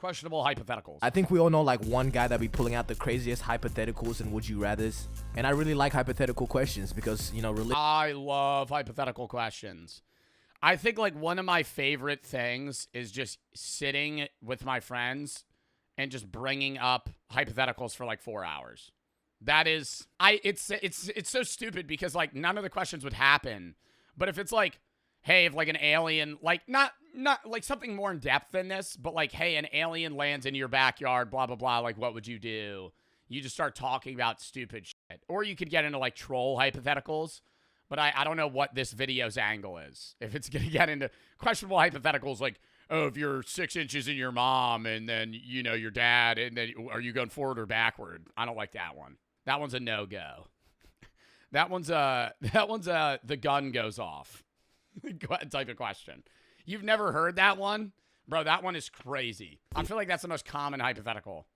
questionable hypotheticals. I think we all know like one guy that be pulling out the craziest hypotheticals and would you rathers. And I really like hypothetical questions because, you know, I love hypothetical questions. I think like one of my favorite things is just sitting with my friends and just bringing up hypotheticals for like 4 hours. That is, it's so stupid because like none of the questions would happen. But if it's like, hey, if like an alien, like not like something more in depth than this, but like, hey, an alien lands in your backyard, blah, blah, blah. Like, what would you do? You just start talking about stupid shit. Or you could get into like troll hypotheticals. But I don't know what this video's angle is. If it's going to get into questionable hypotheticals like, oh, if you're 6 inches in your mom and then, you know, your dad, and then are you going forward or backward? I don't like that one. That one's a no-go. That one's the gun goes off type of question. You've never heard that one? Bro, that one is crazy. I feel like that's the most common hypothetical.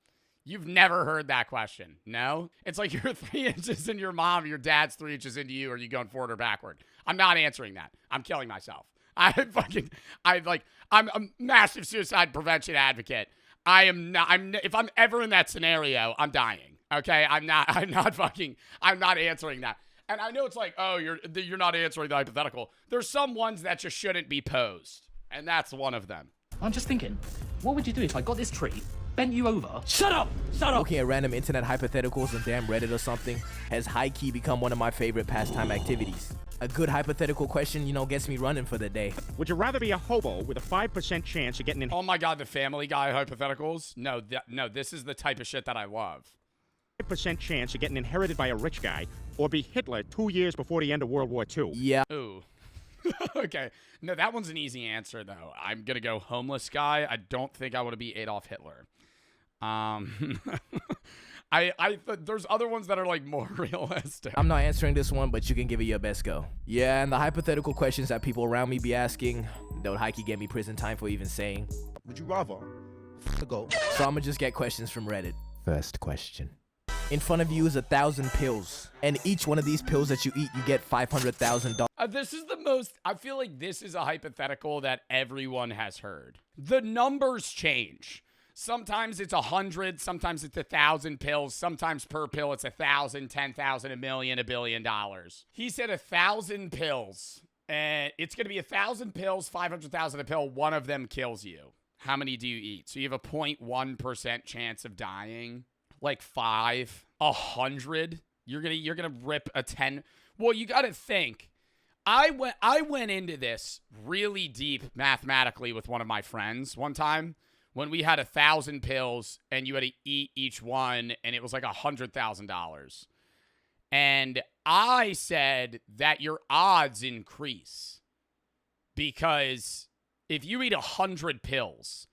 You've never heard that question, no? It's like you're 3 inches in your mom, your dad's 3 inches into you, are you going forward or backward? I'm not answering that. I'm killing myself. I'm a massive suicide prevention advocate. If I'm ever in that scenario, I'm dying. Okay? I'm not answering that. And I know it's like, oh, you're not answering the hypothetical. There's some ones that just shouldn't be posed. And that's one of them. I'm just thinking, what would you do if I got this tree, bent you over? Shut up! Shut up! Looking at random internet hypotheticals on damn Reddit or something has high-key become one of my favorite pastime activities. A good hypothetical question, you know, gets me running for the day. Would you rather be a hobo with a 5% chance of getting in? Oh my God, the Family Guy hypotheticals? No, this is the type of shit that I love. 5% chance of getting inherited by a rich guy, or be Hitler 2 years before the end of World War II. Yeah. Ooh. Okay. No, that one's an easy answer, though. I'm going to go homeless guy. I don't think I want to be Adolf Hitler. There's other ones that are, like, more realistic. I'm not answering this one, but you can give it your best go. Yeah, and the hypothetical questions that people around me be asking, they would hikey get me prison time for even saying. Would you rather go? So I'm going to just get questions from Reddit. First question. In front of you is 1,000 pills, and each one of these pills that you eat, you get $500,000. This is the most, I feel like this is a hypothetical that everyone has heard. The numbers change. Sometimes it's 100, sometimes it's 1,000 pills, sometimes per pill it's 1,000, 10,000, a million, $1 billion. He said 1,000 pills, and it's going to be 1,000 pills, 500,000 a pill, one of them kills you. How many do you eat? So you have a 0.1% chance of dying. Like 5, 100. You're gonna rip a 10. Well, you got to think. I went into this really deep mathematically with one of my friends one time when we had 1,000 pills and you had to eat each one, and it was like $100,000. And I said that your odds increase because if you eat 100 pills,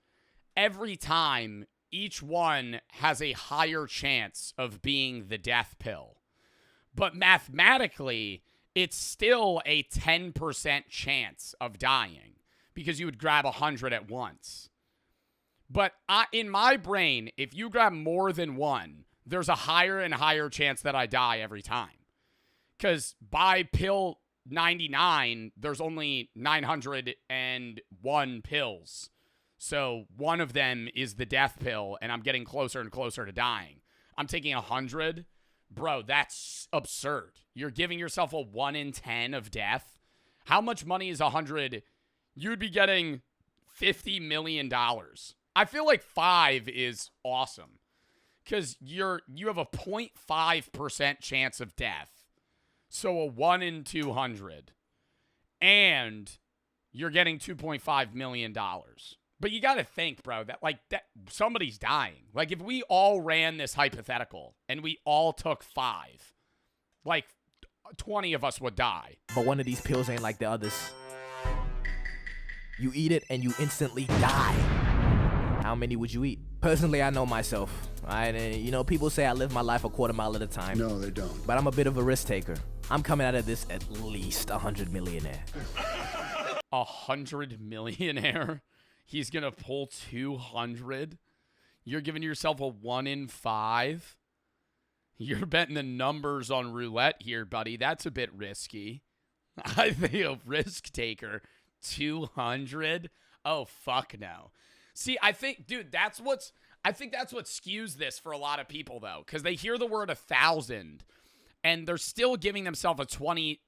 every time each one has a higher chance of being the death pill. But mathematically, it's still a 10% chance of dying because you would grab 100 at once. But in my brain, if you grab more than one, there's a higher and higher chance that I die every time. Because by pill 99, there's only 901 pills. So one of them is the death pill, and I'm getting closer and closer to dying. I'm taking 100. Bro, that's absurd. You're giving yourself a 1 in 10 of death. How much money is 100? You'd be getting $50 million. I feel like 5 is awesome because you have a 0.5% chance of death. So a 1 in 200. And you're getting $2.5 million. But you got to think, bro, that somebody's dying. Like if we all ran this hypothetical and we all took 5, like 20 of us would die. But one of these pills ain't like the others. You eat it and you instantly die. How many would you eat? Personally, I know myself. People say I live my life a quarter mile at a time. No, they don't. But I'm a bit of a risk taker. I'm coming out of this at least 100 millionaire. 100 millionaire? He's going to pull 200? You're giving yourself a 1 in 5? You're betting the numbers on roulette here, buddy. That's a bit risky. I think a risk taker. 200? Oh, fuck no. See, I think, dude, I think that's what skews this for a lot of people, though, because they hear the word 1,000, and they're still giving themselves a 20%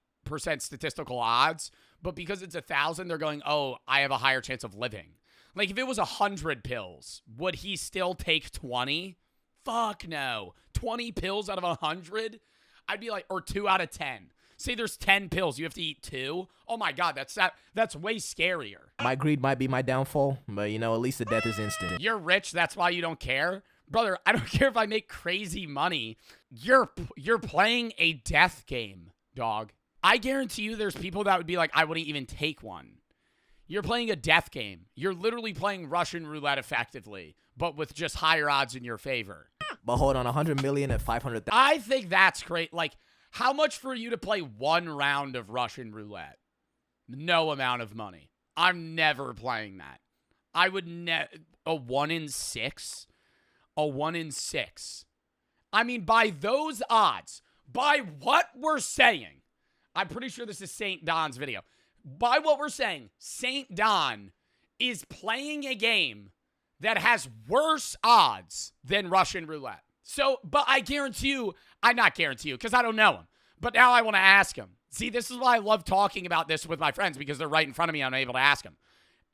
statistical odds, but because it's 1,000, they're going, oh, I have a higher chance of living. Like, if it was 100 pills, would he still take 20? Fuck no. 20 pills out of 100? I'd be like, or 2 out of 10. Say there's 10 pills, you have to eat 2. Oh my God, that's way scarier. My greed might be my downfall, but you know, at least the death is instant. You're rich, that's why you don't care? Brother, I don't care if I make crazy money. You're playing a death game, dog. I guarantee you there's people that would be like, I wouldn't even take one. You're playing a death game. You're literally playing Russian roulette effectively, but with just higher odds in your favor. But hold on, 100 million at 500,000. I think that's great. Like, how much for you to play 1 round of Russian roulette? No amount of money. I'm never playing that. I would a 1 in 6? A 1 in 6. I mean, by those odds, by what we're saying, I'm pretty sure this is St. Don's video. By what we're saying, St. Don is playing a game that has worse odds than Russian roulette. So, but I guarantee you, I not guarantee you, because I don't know him. But now I want to ask him. See, this is why I love talking about this with my friends, because they're right in front of me and I'm able to ask them.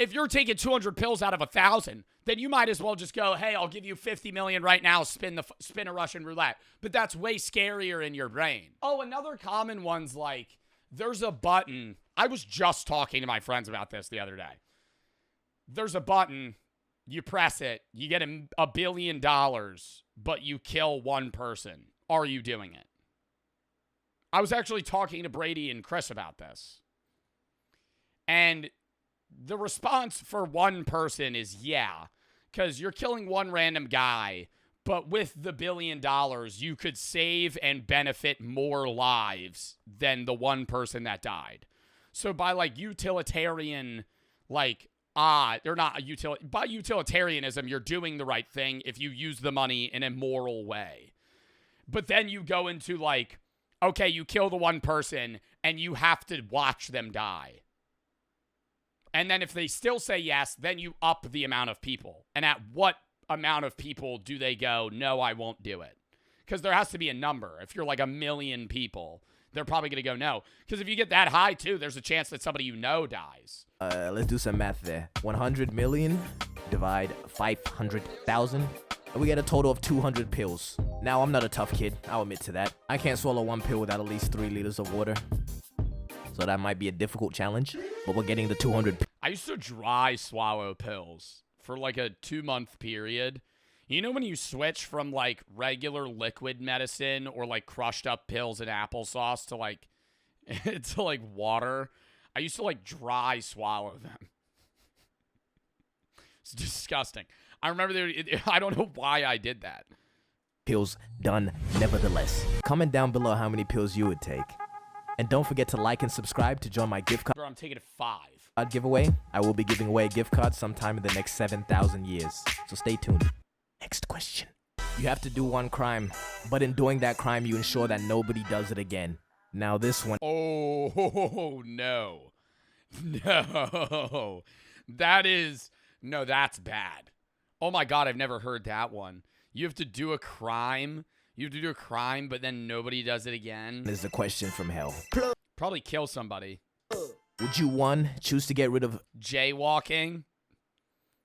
If you're taking 200 pills out of 1,000, then you might as well just go, hey, I'll give you 50 million right now, spin a Russian roulette. But that's way scarier in your brain. Oh, another common one's like, there's a button. I was just talking to my friends about this the other day. There's a button, you press it, you get $1 billion, but you kill 1 person. Are you doing it? I was actually talking to Brady and Chris about this. And the response for 1 person is yeah, because you're killing 1 random guy, but with the $1 billion, you could save and benefit more lives than the 1 person that died. So by like utilitarian, like, by utilitarianism, you're doing the right thing if you use the money in a moral way. But then you go into like, okay, you kill the 1 person and you have to watch them die. And then if they still say yes, then you up the amount of people. And at what amount of people do they go, no, I won't do it? Because there has to be a number. If you're like 1 million people, they're probably going to go no. Because if you get that high too, there's a chance that somebody you know dies. Let's do some math there. 100 million divide 500,000. We get a total of 200 pills. Now, I'm not a tough kid. I'll admit to that. I can't swallow 1 pill without at least 3 liters of water. So that might be a difficult challenge, but we're getting the 200. I used to dry swallow pills for like a 2-month period. You know when you switch from like regular liquid medicine or like crushed up pills and applesauce to like to like water? I used to like dry swallow them. It's disgusting. I remember I don't know why I did that. Pills done nevertheless. Comment down below how many pills you would take. And don't forget to like and subscribe to join my gift card Bro, I'm taking 5. giveaway. I will be giving away a gift card sometime in the next 7,000 years. So stay tuned. Next question. You have to do 1 crime, but in doing that crime, you ensure that nobody does it again. Now this one. Oh, no. No. That's bad. Oh my God, I've never heard that one. You have to do a crime. You have to do a crime, but then nobody does it again. This is a question from hell. Probably kill somebody. Would you, 1, choose to get rid of jaywalking?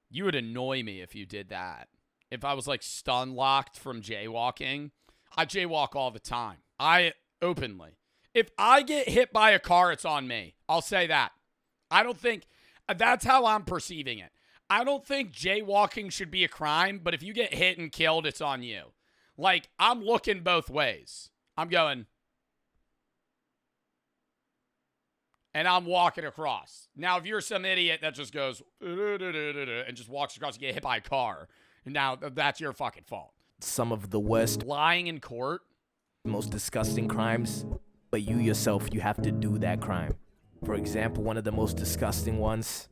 You would annoy me if you did that. If I was like stun locked from jaywalking, I jaywalk all the time. Openly. If I get hit by a car, it's on me. I'll say that. I don't think that's how I'm perceiving it. I don't think jaywalking should be a crime, but if you get hit and killed, it's on you. Like, I'm looking both ways. I'm going, and I'm walking across. Now, if you're some idiot that just goes, and just walks across and get hit by a car, now that's your fucking fault. Some of the worst, lying in court, most disgusting crimes, but you yourself, you have to do that crime. For example, one of the most disgusting ones.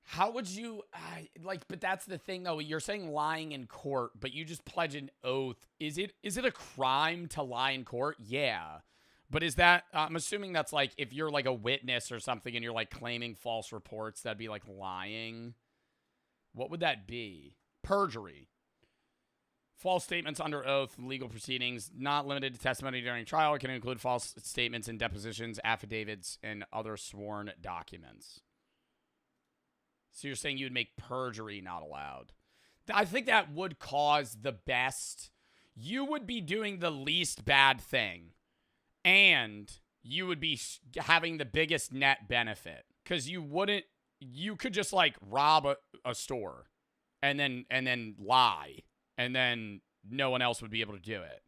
How would you, but that's the thing, though. You're saying lying in court, but you just pledge an oath. Is it a crime to lie in court? Yeah. But is that, I'm assuming that's like, if you're like a witness or something and you're like claiming false reports, that'd be like lying. What would that be? Perjury. False statements under oath in legal proceedings, not limited to testimony during trial. It can include false statements in depositions, affidavits, and other sworn documents. So you're saying you would make perjury not allowed. I think that would cause the best. You would be doing the least bad thing, and you would be having the biggest net benefit, because you could just like rob a store and then lie, and then no one else would be able to do it.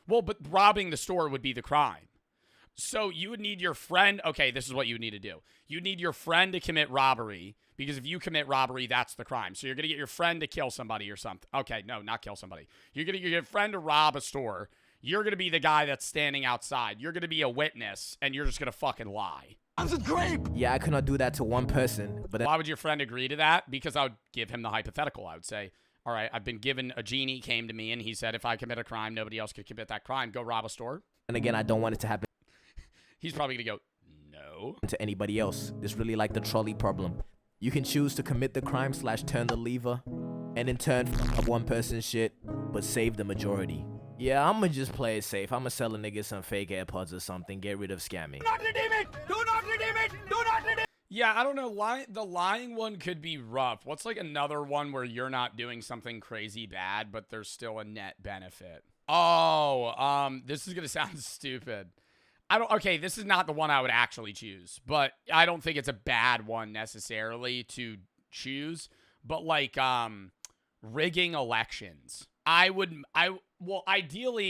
Well, but robbing the store would be the crime. So you would need your friend. Okay, this is what you would need to do. You need your friend to commit robbery, because if you commit robbery, that's the crime. So you're going to get your friend to kill somebody or something. Okay, no, not kill somebody. You're going to get your friend to rob a store. You're going to be the guy that's standing outside. You're going to be a witness, and you're just going to fucking lie. Yeah, I could not do that to one person, but Why would your friend agree to that? Because I would give him the hypothetical. I would say, all right, I've been given a genie came to me, and he said if I commit a crime, nobody else could commit that crime. Go rob a store. and again, I don't want it to happen He's probably going to go, no. to anybody else. It's really like the trolley problem. You can choose to commit the crime / turn the lever, and in turn fuck up one person's shit, but save the majority. Yeah, I'ma just play it safe. I'ma sell a nigga some fake AirPods or something. Get rid of scamming. Yeah, I don't know. The lying one could be rough. What's like another one where you're not doing something crazy bad, but there's still a net benefit? Oh, this is gonna sound stupid. Okay, this is not the one I would actually choose, but I don't think it's a bad one necessarily to choose. But like, rigging elections. Ideally,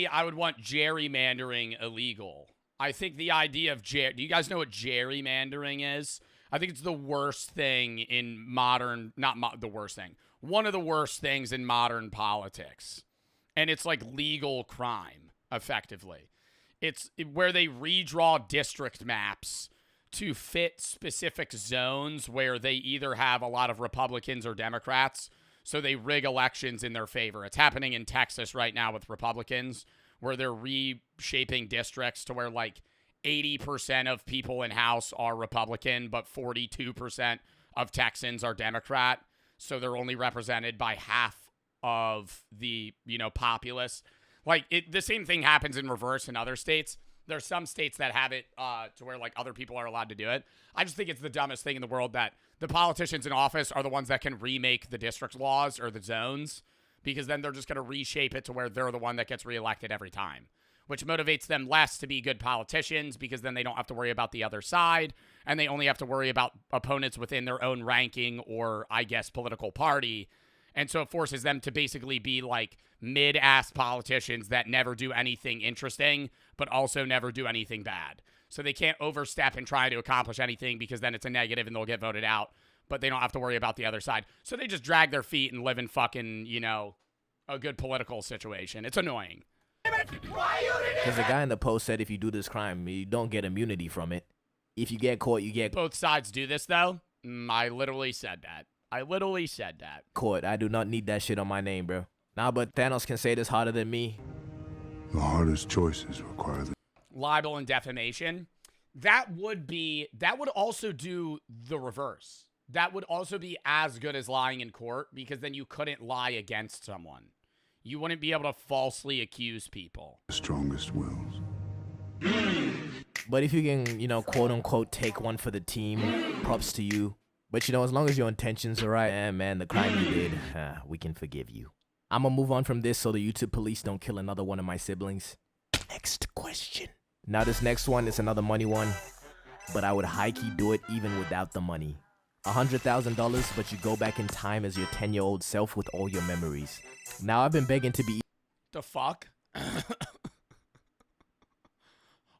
I would want gerrymandering illegal. I think the idea of do you guys know what gerrymandering is? I think it's the worst thing in modern, the worst thing. One of the worst things in modern politics. And it's like legal crime, effectively. It's where they redraw district maps to fit specific zones where they either have a lot of Republicans or Democrats, so they rig elections in their favor. It's happening in Texas right now with Republicans, where they're reshaping districts to where like 80% of people in House are Republican, but 42% of Texans are Democrat. So they're only represented by half of the, populace. Like, the same thing happens in reverse in other states. There's some states that have it to where, like, other people are allowed to do it. I just think it's the dumbest thing in the world that the politicians in office are the ones that can remake the district laws or the zones, because then they're just going to reshape it to where they're the one that gets reelected every time, which motivates them less to be good politicians, because then they don't have to worry about the other side, and they only have to worry about opponents within their own ranking or, I guess, political party. And so it forces them to basically be like mid-ass politicians that never do anything interesting, but also never do anything bad. So they can't overstep and try to accomplish anything, because then it's a negative and they'll get voted out, but they don't have to worry about the other side. So they just drag their feet and live in fucking, a good political situation. It's annoying. Because the guy in the post said if you do this crime, you don't get immunity from it. If you get caught, you get Both sides do this, though. I literally said that. Caught. I do not need that shit on my name, bro. Nah, but Thanos can say this harder than me. The hardest choices require the Libel and defamation. That would also do the reverse. That would also be as good as lying in court, because then you couldn't lie against someone. You wouldn't be able to falsely accuse people. strongest wills. But if you can, quote unquote, take one for the team, props to you. But as long as your intentions are right, man, the crime you did, we can forgive you. I'm gonna move on from this so the YouTube police don't kill another one of my siblings. Next question. Now this next one is another money one, but I would high-key do it even without the money. $100,000, but you go back in time as your 10-year-old self with all your memories. Now I've been begging to be... The fuck?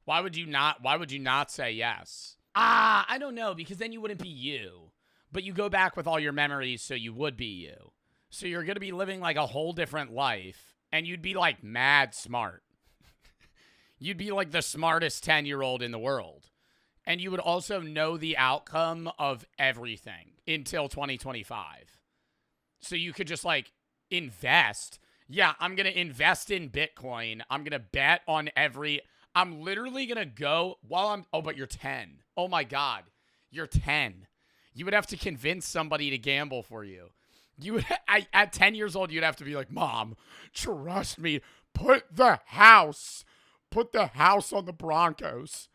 Why would you not say yes? I don't know, because then you wouldn't be you. But you go back with all your memories, so you would be you. So you're going to be living like a whole different life, and you'd be like mad smart. You'd be like the smartest 10-year-old in the world. And you would also know the outcome of everything until 2025. So you could just like invest. Yeah, I'm going to invest in Bitcoin. I'm going to bet on I'm literally going to go but you're 10. Oh my God. You're 10. You would have to convince somebody to gamble for you. At 10 years old, you'd have to be like, Mom, trust me. Put the house on the Broncos.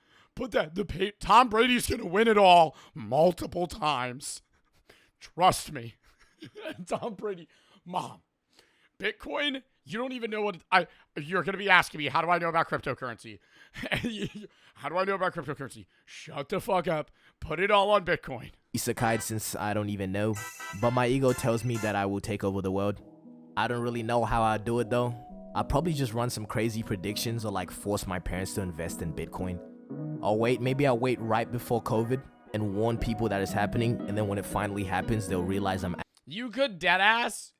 Tom Brady's going to win it all multiple times. Trust me. Tom Brady. Mom, Bitcoin, you don't even know what you're going to be asking me. How do I know about cryptocurrency? How do I know about cryptocurrency? Shut the fuck up. Put it all on Bitcoin. Isekai since I don't even know, but my ego tells me that I will take over the world. I don't really know how I'll do it though. I'll probably just run some crazy predictions or like force my parents to invest in Bitcoin. Maybe I'll wait right before COVID and warn people that it's happening, and then when it finally happens, they'll realize I'm... You could deadass,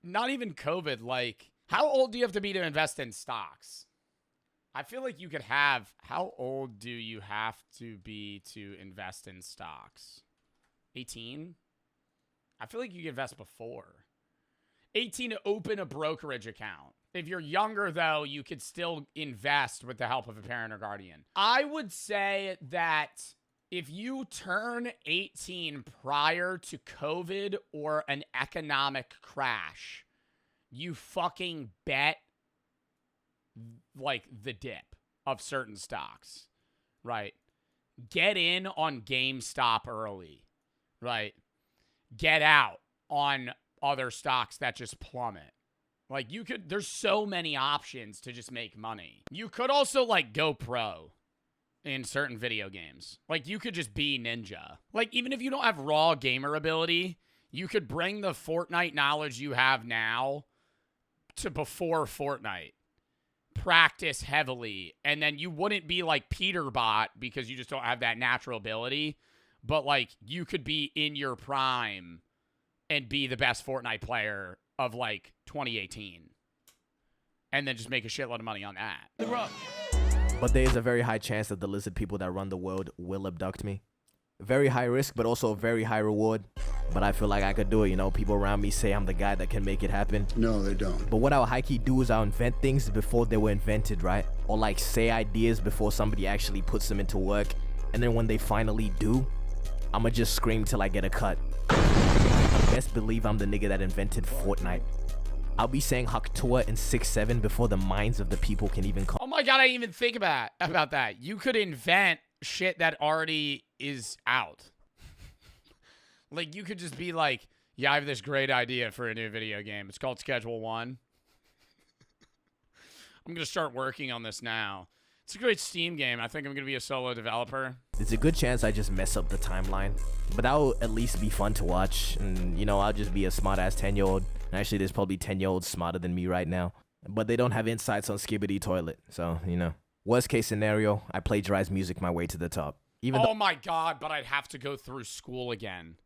not even COVID, like, how old do you have to be to invest in stocks? I feel like you could have, how old do you have to be to invest in stocks? 18? I feel like you can invest before. 18 to open a brokerage account. If you're younger, though, you could still invest with the help of a parent or guardian. I would say that if you turn 18 prior to COVID or an economic crash, you fucking bet like the dip of certain stocks, right? Get in on GameStop early, right? Get out on other stocks that just plummet. Like there's so many options to just make money. You could also like go pro in certain video games. Like you could just be ninja. Like even if you don't have raw gamer ability, you could bring the Fortnite knowledge you have now to before Fortnite. Practice heavily, and then you wouldn't be like Peterbot because you just don't have that natural ability. But like you could be in your prime and be the best Fortnite player of like 2018 and then just make a shitload of money on that. But there is a very high chance that the lizard people that run the world will abduct me. Very high risk, but also a very high reward. But I feel like I could do it, you know? People around me say I'm the guy that can make it happen. No, they don't. But what I'll high-key do is I'll invent things before they were invented, right? Or like say ideas before somebody actually puts them into work. And then when they finally do, I'ma just scream till I get a cut. Best believe I'm the nigga that invented Fortnite. I'll be saying Haktua and 6-7 before the minds of the people can even come. Oh my god, I didn't even think about that. You could invent shit that already is out. Like, you could just be like, yeah, I have this great idea for a new video game. It's called Schedule 1. I'm going to start working on this now. It's a great Steam game. I think I'm going to be a solo developer. There's a good chance I just mess up the timeline. But that'll at least be fun to watch. And, you know, I'll just be a smart-ass 10-year-old. Actually, there's probably 10-year-olds smarter than me right now. But they don't have insights on Skibbity Toilet. So, you know. Worst case scenario, I plagiarize music my way to the top. Oh my god, but I'd have to go through school again.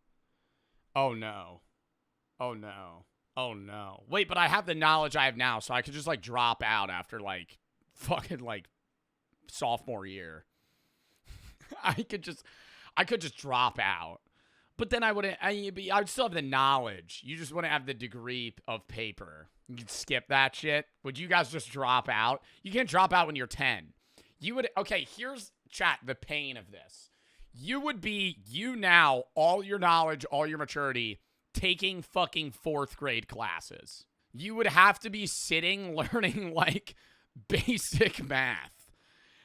Oh no. Oh no. Oh no. Wait, but I have the knowledge I have now, so I could just like drop out after like fucking like sophomore year. I could just drop out. But then I would still have the knowledge. You just wouldn't have the degree of paper. You could skip that shit. Would you guys just drop out? You can't drop out when you're 10. You would, okay, here's, chat, the pain of this. You would be, now, all your knowledge, all your maturity, taking fucking 4th grade classes. You would have to be sitting learning, like, basic math.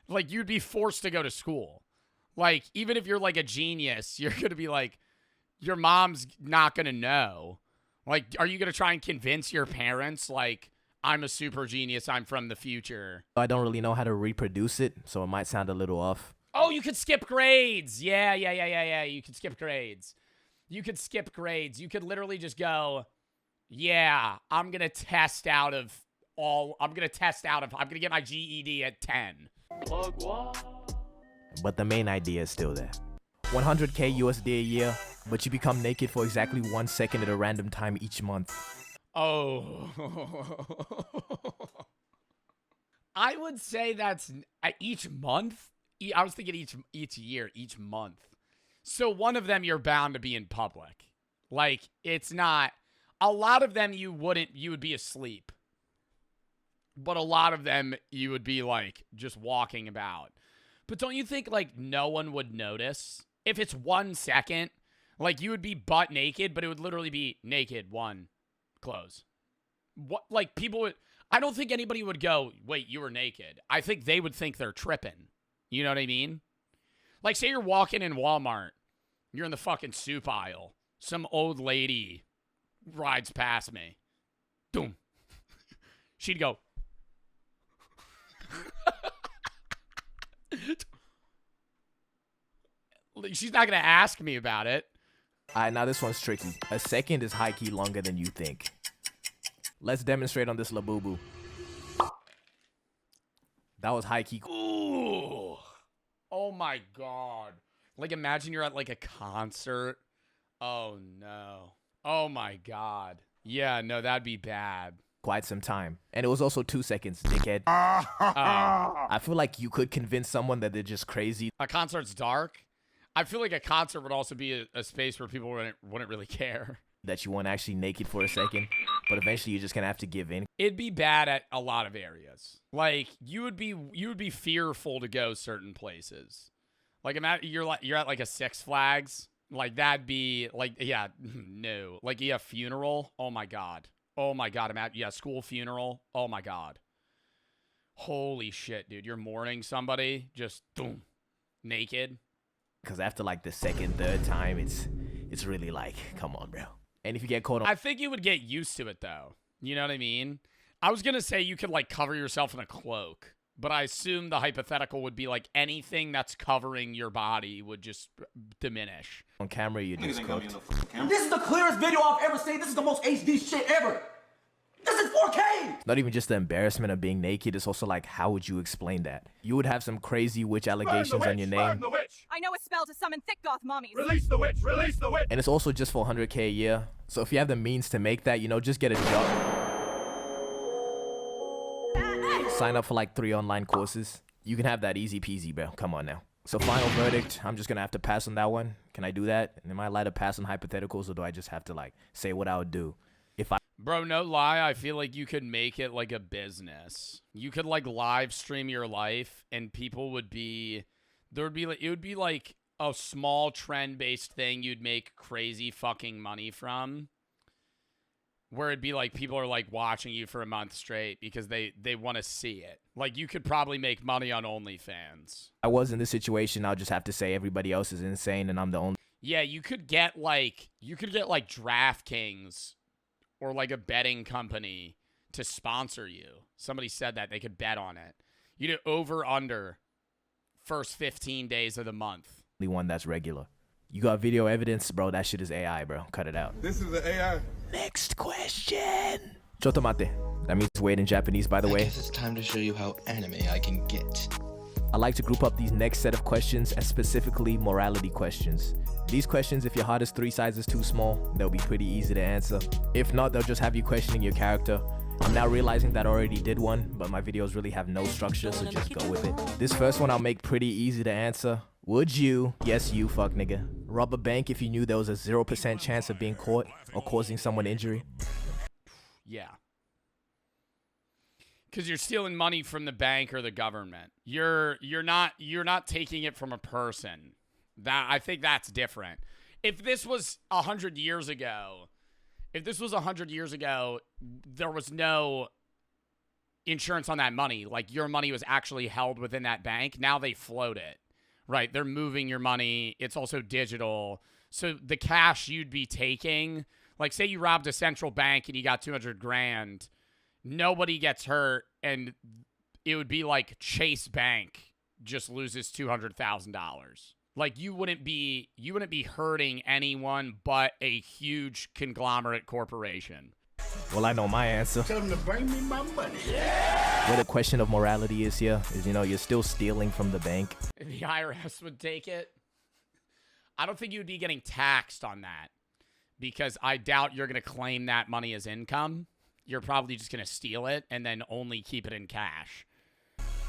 Like, you'd be forced to go to school. Like, even if you're, like, a genius, you're going to be, like, your mom's not going to know. Like, are you going to try and convince your parents, like, I'm a super genius, I'm from the future? I don't really know how to reproduce it, so it might sound a little off. Oh, you could skip grades. Yeah. You could skip grades. You could skip grades. You could literally just go, yeah, I'm going to get my GED at 10. But the main idea is still there. 100K USD a year, but you become naked for exactly 1 second at a random time each month. Oh. I would say that's each month. I was thinking each year, each month. So one of them you're bound to be in public. Like, it's not, a lot of them you would be asleep. But a lot of them you would be like just walking about. But don't you think like no one would notice? If it's 1 second, Like, you would be butt naked, but it would literally be naked, one, clothes. What? Like, people would... I don't think anybody would go, wait, you were naked. I think they would think they're tripping. You know what I mean? Like, say you're walking in Walmart. You're in the fucking soup aisle. Some old lady rides past me. Doom. She'd go... She's not going to ask me about it. All right, now this one's tricky. A second is high-key longer than you think. Let's demonstrate on this Labubu. That was high-key. Ooh. Oh, my God. Like, imagine you're at, like, a concert. Oh, no. Oh, my God. Yeah, no, that'd be bad. Quite some time. And it was also 2 seconds, dickhead. I feel like you could convince someone that they're just crazy. A concert's dark. I feel like a concert would also be a space where people wouldn't really care. That you weren't actually naked for a second. But eventually you're just going to have to give in. It'd be bad at a lot of areas. Like, you would be fearful to go certain places. Like, you're at like a Six Flags. Like, that'd be like, yeah, no. Like, yeah, funeral. Oh my God. Oh my God. Yeah, school funeral. Oh my God. Holy shit, dude. You're mourning somebody. Just boom. Naked. Because after like the second, third time, it's really like, come on, bro. And if you get caught on... I think you would get used to it, though. You know what I mean? I was going to say you could, like, cover yourself in a cloak. But I assume the hypothetical would be, like, anything that's covering your body would just diminish. On camera, you're just cooked. This is the clearest video I've ever seen. This is the most HD shit ever. This is 4K! Not even just the embarrassment of being naked. It's also like, how would you explain that? You would have some crazy witch allegations on your name. I know a spell to summon thick goth mommies. Release the witch! Release the witch! And it's also just for 100K a year. So if you have the means to make that, you know, just get a job. Sign up for like 3 online courses. You can have that easy peasy, bro. Come on now. So final verdict, I'm just going to have to pass on that one. Can I do that? Am I allowed to pass on hypotheticals, or do I just have to like say what I would do? If I... Bro, no lie, I feel like you could make it like a business. You could like live stream your life and people would be... It would be like a small trend-based thing you'd make crazy fucking money from. Where it'd be like people are like watching you for a month straight because they want to see it. Like you could probably make money on OnlyFans. I was in this situation, I'll just have to say everybody else is insane and I'm the only... Yeah, you could get like DraftKings or like a betting company to sponsor you. Somebody said that they could bet on it. You do over under first 15 days of the month. Only one that's regular. You got video evidence, bro. That shit is AI, bro. Cut it out. This is the AI. Next question. Chotomate. That means wait in Japanese, by the way. I guess it's time to show you how anime I can get. I like to group up these next set of questions as specifically morality questions. These questions, if your heart is 3 sizes too small, they'll be pretty easy to answer. If not, they'll just have you questioning your character. I'm now realizing that I already did one, but my videos really have no structure, so just go with it. This first one I'll make pretty easy to answer. Would you, yes you fuck nigga, rob a bank if you knew there was a 0% chance of being caught or causing someone injury? Yeah. Because you're stealing money from the bank or the government. You're not taking it from a person. I think that's different. If this was 100 years ago, there was no insurance on that money. Like your money was actually held within that bank. Now they float it. Right, they're moving your money. It's also digital. So the cash you'd be taking, like say you robbed a central bank and you got 200 grand, nobody gets hurt, and it would be like Chase Bank just loses $200,000. Like you wouldn't be hurting anyone but a huge conglomerate corporation. Well, I know my answer. Tell them to bring me my money. Where the question of morality is here is, you know, you're still stealing from the bank. The IRS would take it. I don't think you'd be getting taxed on that because I doubt you're going to claim that money as income. You're probably just going to steal it and then only keep it in cash.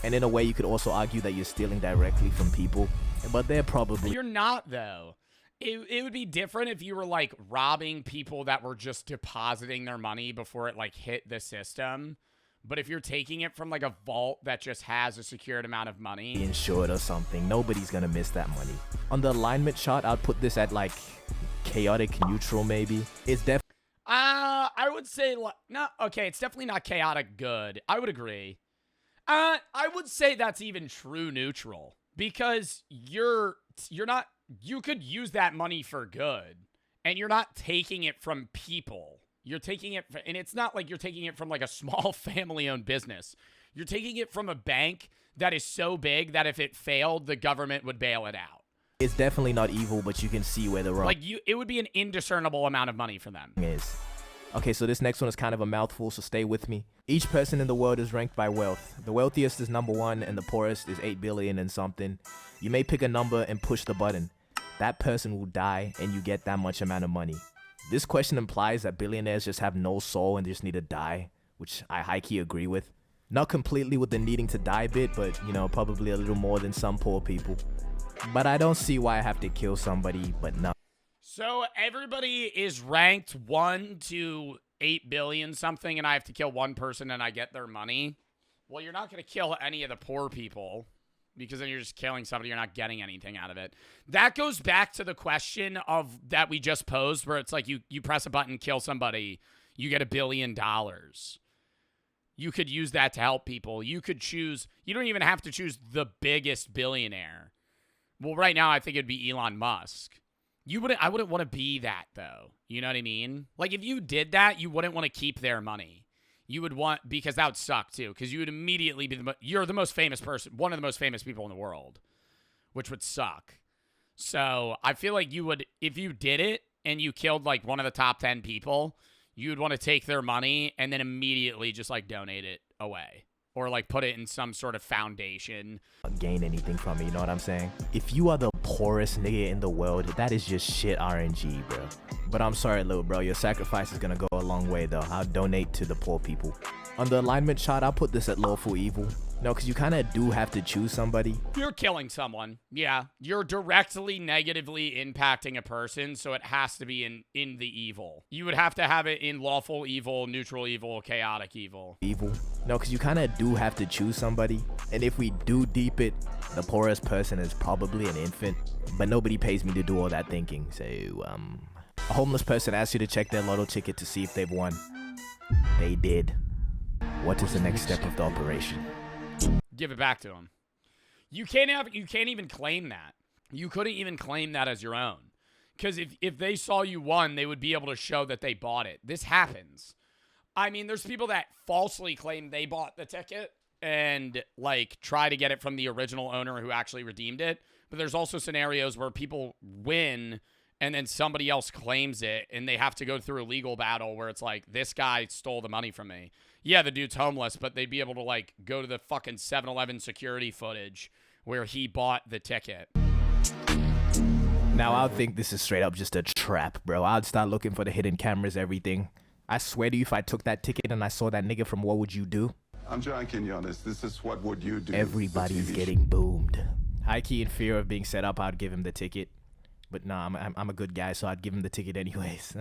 And in a way, you could also argue that you're stealing directly from people, but they're probably... You're not, though. It would be different if you were, like, robbing people that were just depositing their money before it, like, hit the system. But if you're taking it from, like, a vault that just has a secured amount of money... Insured or something. Nobody's gonna miss that money. On the alignment chart, I'd put this at, like, chaotic neutral maybe. It's definitely I would say no. Okay, it's definitely not chaotic good. I would agree. I would say that's even true neutral because you're not. You could use that money for good, and you're not taking it from people. You're taking it, and it's not like you're taking it from like a small family-owned business. You're taking it from a bank that is so big that if it failed, the government would bail it out. it's definitely not evil, but you can see where the wrong it would be an indiscernible amount of money for them. is. Okay, so this next one is kind of a mouthful, so stay with me. Each person in the world is ranked by wealth. The wealthiest is number 1 and the poorest is 8 billion and something. You may pick a number and push the button. That person will die and you get that much amount of money. This question implies that billionaires just have no soul and they just need to die, which I high-key agree with. Not completely with the needing to die bit, but you know, probably a little more than some poor people. But I don't see why I have to kill somebody, but no. So everybody is ranked 1 to 8 billion something, and I have to kill one person and I get their money. Well, you're not going to kill any of the poor people because then you're just killing somebody. You're not getting anything out of it. That goes back to the question of that we just posed, where it's like you press a button, kill somebody, you get $1 billion. You could use that to help people. You could choose. You don't even have to choose the biggest billionaire. Well, right now I think it'd be Elon Musk. I wouldn't want to be that, though. You know what I mean? Like, if you did that, you wouldn't want to keep their money. You would want, because that would suck, too. Because you would immediately be you're the most famous person, one of the most famous people in the world, which would suck. So, I feel like you would, if you did it and you killed, like, one of the top 10 people, you would want to take their money and then immediately just, like, donate it away. Or, like, put it in some sort of foundation. Gain anything from it, you know what I'm saying? If you are the poorest nigga in the world, that is just shit RNG, bro. But I'm sorry, little bro, your sacrifice is gonna go a long way, though. I'll donate to the poor people. On the alignment chart, I'll put this at lawful evil. No, because you kind of do have to choose somebody. You're killing someone. Yeah. You're directly negatively impacting a person, so it has to be in the evil. You would have to have it in lawful evil, neutral evil, chaotic evil. Evil. No, because you kind of do have to choose somebody. And if we do deep it, the poorest person is probably an infant. But nobody pays me to do all that thinking. So, a homeless person asks you to check their lotto ticket to see if they've won. They did. What is the next step of the operation? Give it back to them. You can't even claim that. You couldn't even claim that as your own. Because if they saw you won, they would be able to show that they bought it. This happens. I mean, there's people that falsely claim they bought the ticket and, like, try to get it from the original owner who actually redeemed it. But there's also scenarios where people win and then somebody else claims it and they have to go through a legal battle where it's like, this guy stole the money from me. Yeah, the dude's homeless, but they'd be able to, like, go to the fucking 7-Eleven security footage where he bought the ticket. Now, I think this is straight up just a trap, bro. I'd start looking for the hidden cameras, everything. I swear to you, if I took that ticket and I saw that nigga from What Would You Do? I'm John Quinones. This is What Would You Do? Everybody's getting boomed. High key in fear of being set up, I'd give him the ticket. But nah, I'm a good guy, so I'd give him the ticket anyways.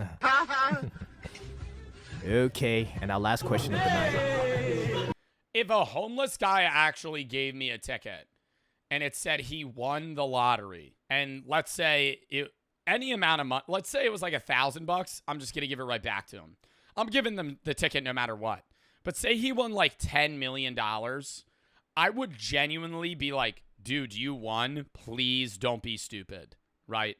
Okay, and our last question of the night. If a homeless guy actually gave me a ticket and it said he won the lottery, and let's say any amount of money, let's say it was like $1,000, I'm just going to give it right back to him. I'm giving them the ticket no matter what. But say he won like $10 million, I would genuinely be like, dude, you won. Please don't be stupid, right?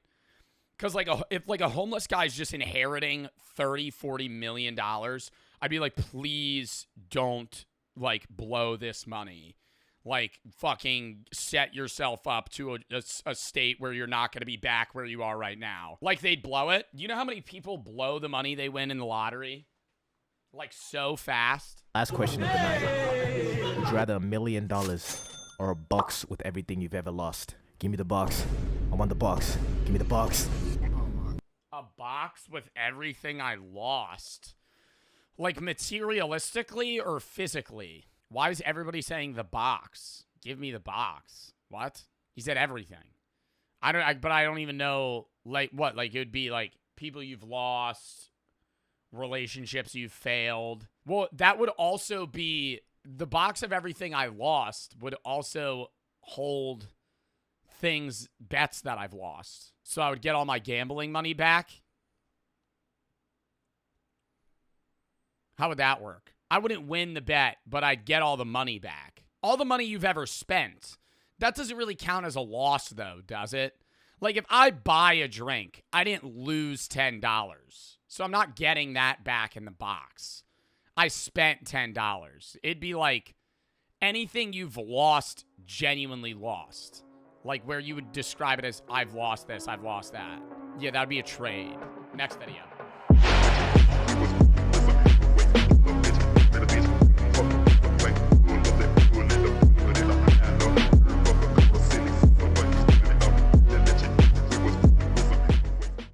Because like if like a homeless guy's just inheriting $30-40 million, I'd be like, please don't like blow this money. Like fucking set yourself up to a state where you're not going to be back where you are right now. Like they'd blow it. You know how many people blow the money they win in the lottery? Like so fast. Last question of the night. Would you rather $1 million or a box with everything you've ever lost? Give me the box. I want the box. Give me the box. A box with everything I lost. Like materialistically or physically? Why is everybody saying the box? Give me the box. What? He said everything. But I don't even know, like, what? Like, it would be, like, people you've lost, relationships you've failed. Well, that would also be, the box of everything I lost would also hold bets that I've lost. So I would get all my gambling money back. How would that work? I wouldn't win the bet, but I'd get all the money back. All the money you've ever spent. That doesn't really count as a loss, though, does it? Like, if I buy a drink, I didn't lose $10. So I'm not getting that back in the box. I spent $10. It'd be like anything you've lost, genuinely lost. Like where you would describe it as, I've lost this, I've lost that. Yeah, that would be a trade. Next video.